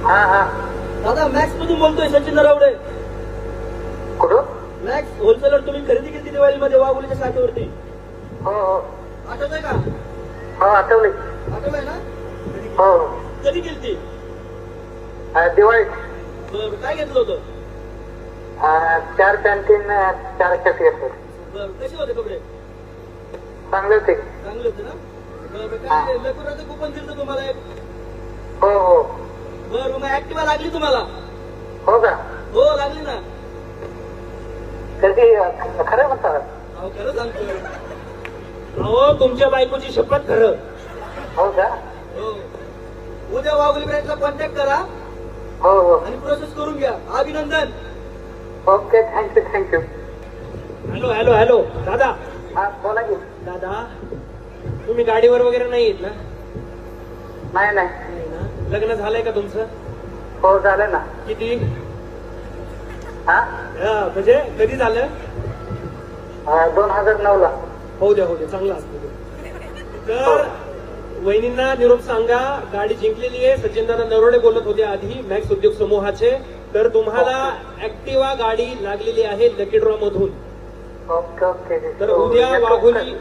हा हा. दादा मॅक्स मधून बोलतोय, सचिन नरवडे. कुठं? मॅक्स होलसेलर तुम्ही खरेदी केली दिवाळीमध्ये वाघोलीच्या शाखेवरती. हो हो. आठवतंय का? हो आठवलंय. आठवलंय ना? हो. कधी केली? दिवाळीत. बरं, काय घेतलं होतं? 4 पॅन्टीन 4 शर्ट घेतले. बरं, कसे होते कपडे? चांगले होते. चांगले होते ना? बरं, काय लकुराचं कुपन दिलं तुम्हाला एक? हो हो. बरं, मग ऍक्टिव्हा लागली तुम्हाला? हो का? हो लागली ना. कधी खरं म्हणतात? अहो खरं सांगतोय. अहो तुमच्या बायकोची शपथ खरं. हो का? हो. उद्या वाघोली ब्रँचला कॉन्टॅक्ट करा हो हो. आणि प्रोसेस करून घ्या. अभिनंदन. Okay, thank you thank you. Hello hello hello दादा. हा बोला की. दादा तुम्ही गाडीवर वगैरे नाही येत ना? नाही नाही. नाही ना? लग्न झालंय का तुमचं? हो झालं ना. किती? हा म्हणजे कधी झालं? 2009 ला. होऊ द्या चांगलं असतं. तर वहिनींना निरोप सांगा, गाडी जिंकलेली आहे. सचिनदादा नरोडे बोलत होते आधी मॅक्स उद्योग समूहाचे. तर तुम्हाला ऍक्टिव्हा गाडी लागलेली आहे लकी ड्रॉ मधून. Okay okay. तर उद्या वाघोली